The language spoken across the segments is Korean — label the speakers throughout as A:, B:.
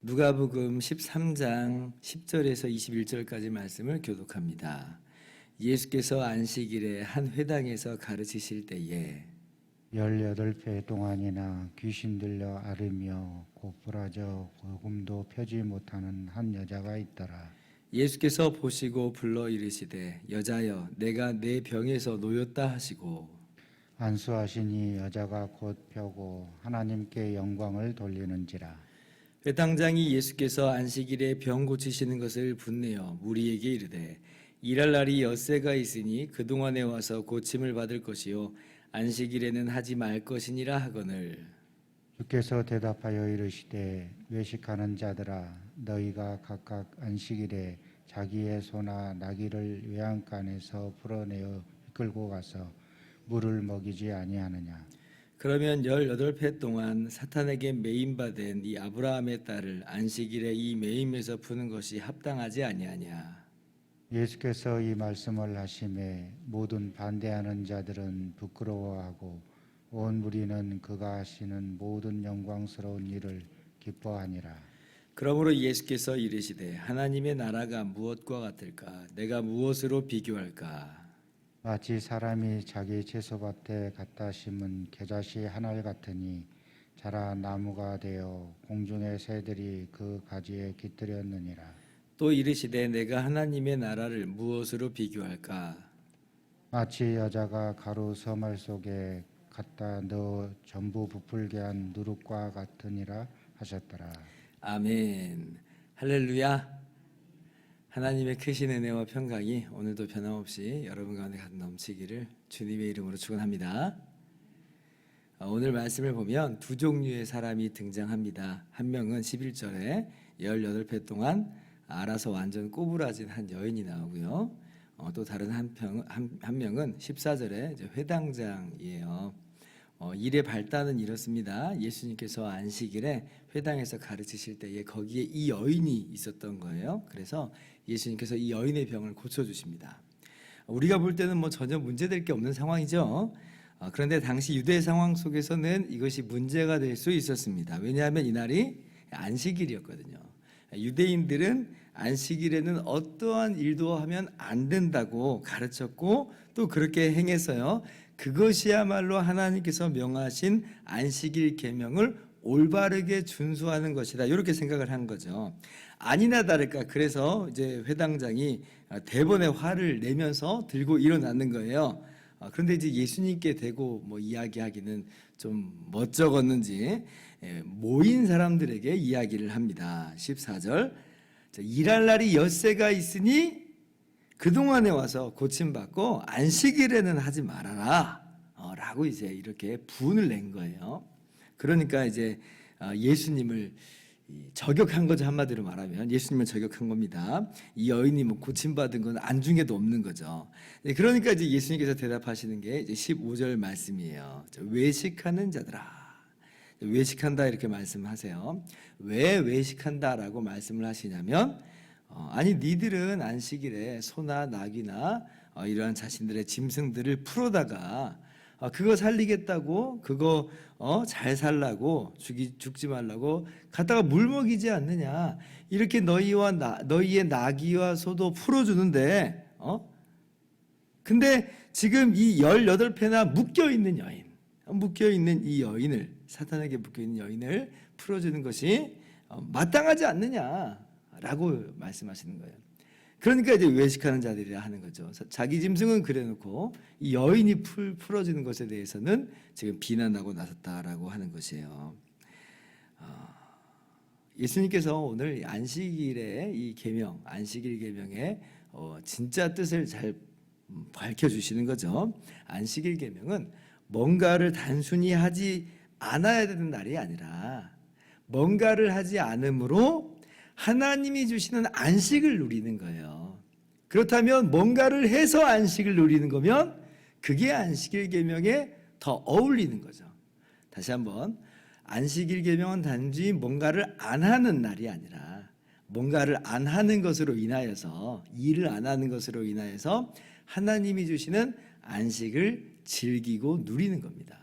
A: 누가복음 13장 10절에서 21절까지 말씀을 교독합니다. 예수께서 안식일에 한 회당에서 가르치실 때에
B: 18배 동안이나 귀신 들려 앓으며 고꾸라져 복음도 펴지 못하는 한 여자가 있더라.
A: 예수께서 보시고 불러 이르시되 여자여 내가 내 병에서 놓였다 하시고
B: 안수하시니 여자가 곧 펴고 하나님께 영광을 돌리는지라.
A: 회당장이 예수께서 안식일에 병 고치시는 것을 분내어 무리에게 이르되 일할 날이 엿새가 있으니 그동안에 와서 고침을 받을 것이요 안식일에는 하지 말 것이니라 하거늘.
B: 주께서 대답하여 이르시되 외식하는 자들아 너희가 각각 안식일에 자기의 소나 나귀를 외양간에서 풀어내어 이끌고 가서 물을 먹이지 아니하느냐.
A: 그러면 18회 동안 사탄에게 매임받은 이 아브라함의 딸을 안식일에 이 매임에서 푸는 것이 합당하지 아니하냐.
B: 예수께서 이 말씀을 하심에 모든 반대하는 자들은 부끄러워하고 온 무리는 그가 하시는 모든 영광스러운 일을 기뻐하니라.
A: 그러므로 예수께서 이르시되 하나님의 나라가 무엇과 같을까? 내가 무엇으로 비교할까?
B: 마치 사람이 자기 채소밭에 갖다 심은 겨자씨 한 알 같으니 자라 나무가 되어 공중의 새들이 그 가지에 깃들였느니라.
A: 또 이르시되 내가 하나님의 나라를 무엇으로 비교할까?
B: 마치 여자가 가루 서말 속에 갖다 넣어 전부 부풀게 한 누룩과 같으니라 하셨더라.
A: 아멘. 할렐루야. 하나님의 크신 은혜와 평강이 오늘도 변함없이 여러분 가운데 넘치기를 주님의 이름으로 축원합니다. 오늘 말씀을 보면 두 종류의 사람이 등장합니다. 한 명은 11절에 18회 동안 알아서 완전 꼬부라진 한 여인이 나오고요. 또 다른 한 명은 14절에 회당장이에요. 일의 발단은 이렇습니다. 예수님께서 안식일에 회당에서 가르치실 때에 거기에 이 여인이 있었던 거예요. 그래서 예수님께서 이 여인의 병을 고쳐주십니다. 우리가 볼 때는 뭐 전혀 문제될 게 없는 상황이죠. 그런데 당시 유대 상황 속에서는 이것이 문제가 될 수 있었습니다. 왜냐하면 이날이 안식일이었거든요. 유대인들은 안식일에는 어떠한 일도 하면 안 된다고 가르쳤고 또 그렇게 행했어요. 그것이야말로 하나님께서 명하신 안식일 계명을 올바르게 준수하는 것이다. 이렇게 생각을 한 거죠. 아니나 다를까 그래서 이제 회당장이 대번에 화를 내면서 들고 일어나는 거예요. 그런데 이제 예수님께 대고 뭐 이야기하기는 좀 멋쩍었는지 모인 사람들에게 이야기를 합니다. 14절 일할 날이 엿새가 있으니 그동안에 와서 고침받고 안식일에는 하지 말아라 라고 이제 이렇게 분을 낸 거예요. 그러니까 이제 예수님을 저격한 거죠. 한마디로 말하면 예수님을 저격한 겁니다. 이 여인이 뭐 고침받은 건 안중에도 없는 거죠. 그러니까 이제 예수님께서 대답하시는 게 이제 15절 말씀이에요. 외식하는 자들아. 외식한다 이렇게 말씀하세요. 왜 외식한다라고 말씀을 하시냐면 아니 니들은 안식일에 소나 나귀나 이러한 자신들의 짐승들을 풀어다가 그거 살리겠다고 그거 잘 살라고 죽지 말라고 갖다가 물 먹이지 않느냐. 이렇게 너희의 나귀와 소도 풀어주는데 근데 지금 이 18패나 묶여있는 이 여인을 사탄에게 묶여있는 여인을 풀어주는 것이 마땅하지 않느냐라고 말씀하시는 거예요. 그러니까 이제 외식하는 자들이라 하는 거죠. 자기 짐승은 그래놓고 이 여인이 풀어주는 것에 대해서는 지금 비난하고 나섰다라고 하는 것이에요. 예수님께서 오늘 안식일의 이 계명, 안식일 계명의 진짜 뜻을 잘 밝혀주시는 거죠. 안식일 계명은 뭔가를 단순히 하지 않아야 되는 날이 아니라 뭔가를 하지 않으므로 하나님이 주시는 안식을 누리는 거예요. 그렇다면 뭔가를 해서 안식을 누리는 거면 그게 안식일 계명의 더 어울리는 거죠. 다시 한번, 안식일 계명은 단지 뭔가를 안 하는 날이 아니라 뭔가를 안 하는 것으로 인하여서, 일을 안 하는 것으로 인하여서 하나님이 주시는 안식을 즐기고 누리는 겁니다.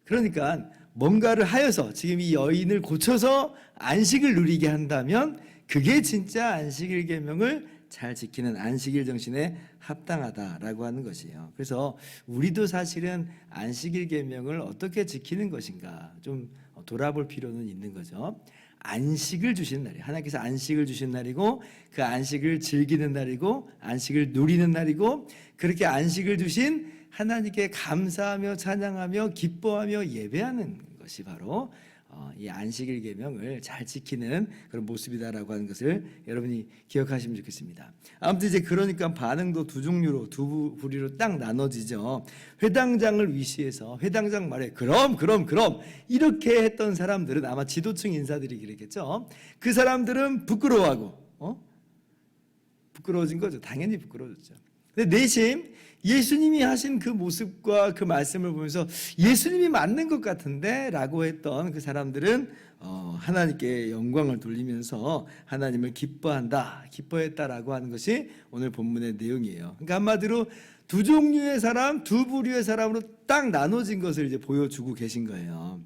A: 그러니까 뭔가를 하여서 지금 이 여인을 고쳐서 안식을 누리게 한다면 그게 진짜 안식일 계명을 잘 지키는 안식일 정신에 합당하다라고 하는 것이에요. 그래서 우리도 사실은 안식일 계명을 어떻게 지키는 것인가 좀 돌아볼 필요는 있는 거죠. 안식을 주시는 날이에요. 하나님께서 안식을 주신 날이고, 그 안식을 즐기는 날이고, 안식을 누리는 날이고, 그렇게 안식을 주신 하나님께 감사하며 찬양하며 기뻐하며 예배하는 것이 바로 이 안식일 계명을 잘 지키는 그런 모습이다라고 하는 것을 여러분이 기억하시면 좋겠습니다. 아무튼 이제 그러니까 반응도 두 종류로, 두 부류로 딱 나눠지죠. 회당장을 위시해서 회당장 말에 그럼 이렇게 했던 사람들은 아마 지도층 인사들이 그랬겠죠. 그 사람들은 부끄러워하고 부끄러워진 거죠. 당연히 부끄러워졌죠. 근데 내심 예수님이 하신 그 모습과 그 말씀을 보면서 예수님이 맞는 것 같은데 라고 했던 그 사람들은 하나님께 영광을 돌리면서 하나님을 기뻐했다라고 하는 것이 오늘 본문의 내용이에요. 그러니까 한마디로 두 종류의 사람, 두 부류의 사람으로 딱 나눠진 것을 이제 보여주고 계신 거예요.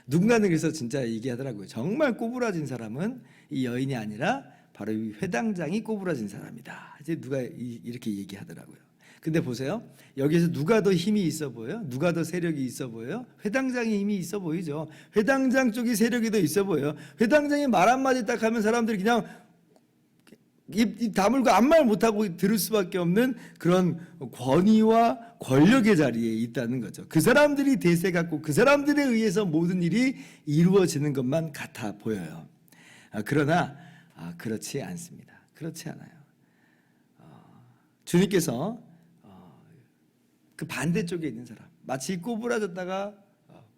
A: 누군가는 그래서 진짜 얘기하더라고요. 정말 꼬부라진 사람은 이 여인이 아니라 바로 이 회당장이 꼬부라진 사람이다. 이제 누가 이렇게 얘기하더라고요. 근데 보세요. 여기서 누가 더 힘이 있어 보여요? 누가 더 세력이 있어 보여요? 회당장이 힘이 있어 보이죠. 회당장 쪽이 세력이 더 있어 보여요. 회당장이 말 한마디 딱 하면 사람들이 그냥 입 다물고 아무 말 못하고 들을 수밖에 없는 그런 권위와 권력의 자리에 있다는 거죠. 그 사람들이 대세 갖고 그 사람들에 의해서 모든 일이 이루어지는 것만 같아 보여요. 그러나 그렇지 않습니다. 그렇지 않아요. 주님께서 그 반대쪽에 있는 사람, 마치 꼬부라졌다가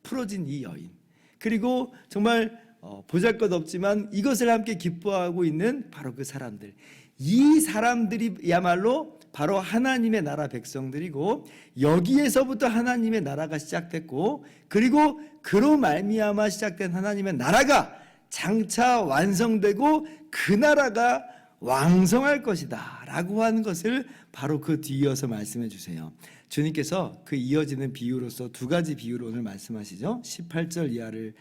A: 풀어진 이 여인, 그리고 정말 보잘것없지만 이것을 함께 기뻐하고 있는 바로 그 사람들, 이 사람들이야말로 바로 하나님의 나라 백성들이고, 여기에서부터 하나님의 나라가 시작됐고, 그리고 그로 말미암아 시작된 하나님의 나라가 장차 완성되고 그 나라가 왕성할 것이다 라고 하는 것을 바로 그 뒤이어서 말씀해 주세요. 주님께서 그 이어지는 비유로서 두 가지 비유로 오늘 말씀하시죠. 18절 이하를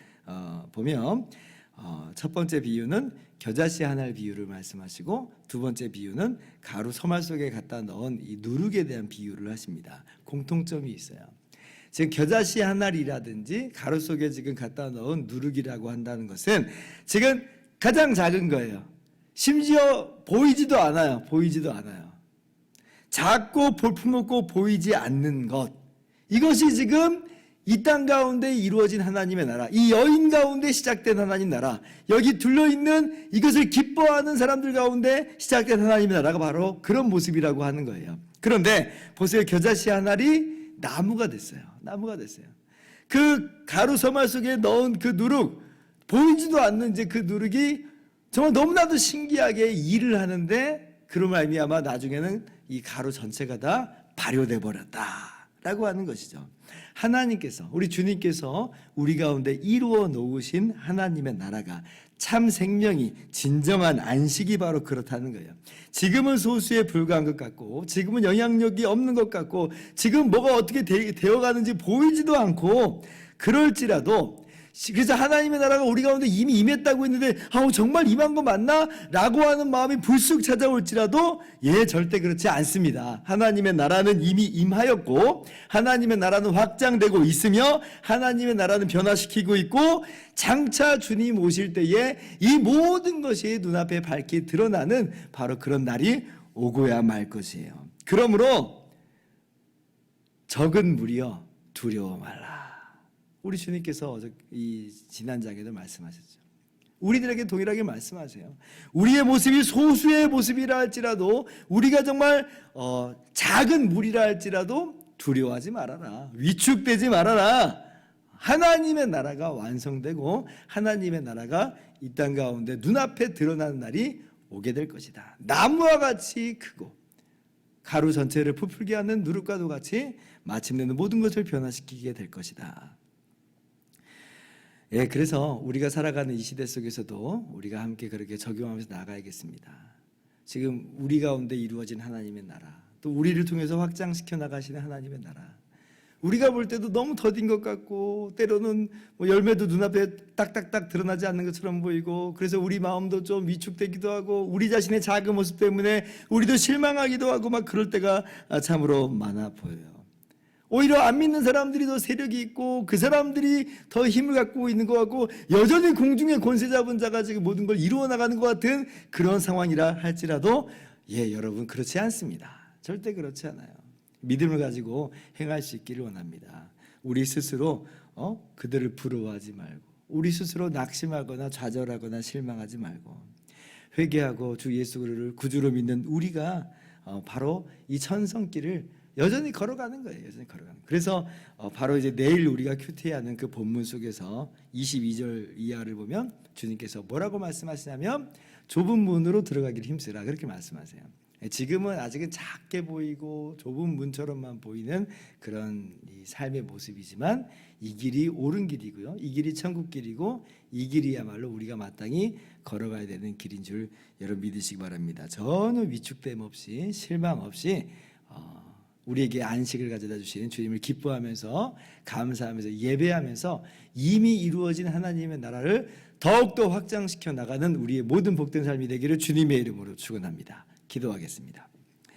A: 보면 첫 번째 비유는 겨자씨 한 알 비유를 말씀하시고, 두 번째 비유는 가루 서말 속에 갖다 넣은 이 누룩에 대한 비유를 하십니다. 공통점이 있어요. 지금 겨자씨 한 알이라든지 가루 속에 지금 갖다 넣은 누룩이라고 한다는 것은 지금 가장 작은 거예요. 심지어 보이지도 않아요. 작고 볼품없고 보이지 않는 것, 이것이 지금 이 땅 가운데 이루어진 하나님의 나라, 이 여인 가운데 시작된 하나님 나라, 여기 둘러있는 이것을 기뻐하는 사람들 가운데 시작된 하나님의 나라가 바로 그런 모습이라고 하는 거예요. 그런데 보세요. 겨자씨 한 알이 나무가 됐어요. 그 가루 서말 속에 넣은 그 누룩, 보이지도 않는 이제 그 누룩이 정말 너무나도 신기하게 일을 하는데, 그로 말미암아 나중에는 이 가루 전체가 다 발효돼 버렸다라고 하는 것이죠. 하나님께서, 우리 주님께서 우리 가운데 이루어 놓으신 하나님의 나라가, 참 생명이, 진정한 안식이 바로 그렇다는 거예요. 지금은 소수에 불과한 것 같고, 지금은 영향력이 없는 것 같고, 지금 뭐가 어떻게 되어가는지 보이지도 않고, 그럴지라도, 그래서 하나님의 나라가 우리 가운데 이미 임했다고 했는데 정말 임한 거 맞나? 라고 하는 마음이 불쑥 찾아올지라도 절대 그렇지 않습니다. 하나님의 나라는 이미 임하였고, 하나님의 나라는 확장되고 있으며, 하나님의 나라는 변화시키고 있고, 장차 주님 오실 때에 이 모든 것이 눈앞에 밝게 드러나는 바로 그런 날이 오고야 말 것이에요. 그러므로 적은 무리여 두려워 말라. 우리 주님께서 이 지난 장에도 말씀하셨죠. 우리들에게 동일하게 말씀하세요. 우리의 모습이 소수의 모습이라 할지라도, 우리가 정말 작은 무리라 할지라도 두려워하지 말아라. 위축되지 말아라. 하나님의 나라가 완성되고 하나님의 나라가 이 땅 가운데 눈앞에 드러나는 날이 오게 될 것이다. 나무와 같이 크고 가루 전체를 부풀게 하는 누룩과도 같이 마침내는 모든 것을 변화시키게 될 것이다. 예, 그래서 우리가 살아가는 이 시대 속에서도 우리가 함께 그렇게 적용하면서 나가야겠습니다. 지금 우리 가운데 이루어진 하나님의 나라, 또 우리를 통해서 확장시켜 나가시는 하나님의 나라, 우리가 볼 때도 너무 더딘 것 같고 때로는 뭐 열매도 눈앞에 딱딱딱 드러나지 않는 것처럼 보이고, 그래서 우리 마음도 좀 위축되기도 하고 우리 자신의 작은 모습 때문에 우리도 실망하기도 하고 막 그럴 때가 참으로 많아 보여요. 오히려 안 믿는 사람들이 더 세력이 있고 그 사람들이 더 힘을 갖고 있는 것 같고 여전히 공중의 권세 잡은 자가 지금 모든 걸 이루어 나가는 것 같은 그런 상황이라 할지라도, 예, 여러분, 그렇지 않습니다. 절대 그렇지 않아요. 믿음을 가지고 행할 수 있기를 원합니다. 우리 스스로 그들을 부러워하지 말고, 우리 스스로 낙심하거나 좌절하거나 실망하지 말고, 회개하고 주 예수 그리스도를 구주로 믿는 우리가 바로 이 천성길을 여전히 걸어가는 거예요. 여전히 걸어가는 거예요. 그래서 바로 이제 내일 우리가 큐티하는 그 본문 속에서 22절 이하를 보면 주님께서 뭐라고 말씀하시냐면 좁은 문으로 들어가기를 힘쓰라, 그렇게 말씀하세요. 지금은 아직은 작게 보이고 좁은 문처럼만 보이는 그런 이 삶의 모습이지만 이 길이 옳은 길이고요, 이 길이 천국 길이고 이 길이야말로 우리가 마땅히 걸어가야 되는 길인 줄 여러분 믿으시기 바랍니다. 전혀 위축됨 없이 실망 없이 우리에게 안식을 가져다 주시는 주님을 기뻐하면서 감사하면서 예배하면서 이미 이루어진 하나님의 나라를 더욱더 확장시켜 나가는 우리의 모든 복된 삶이 되기를 주님의 이름으로 축원합니다. 기도하겠습니다.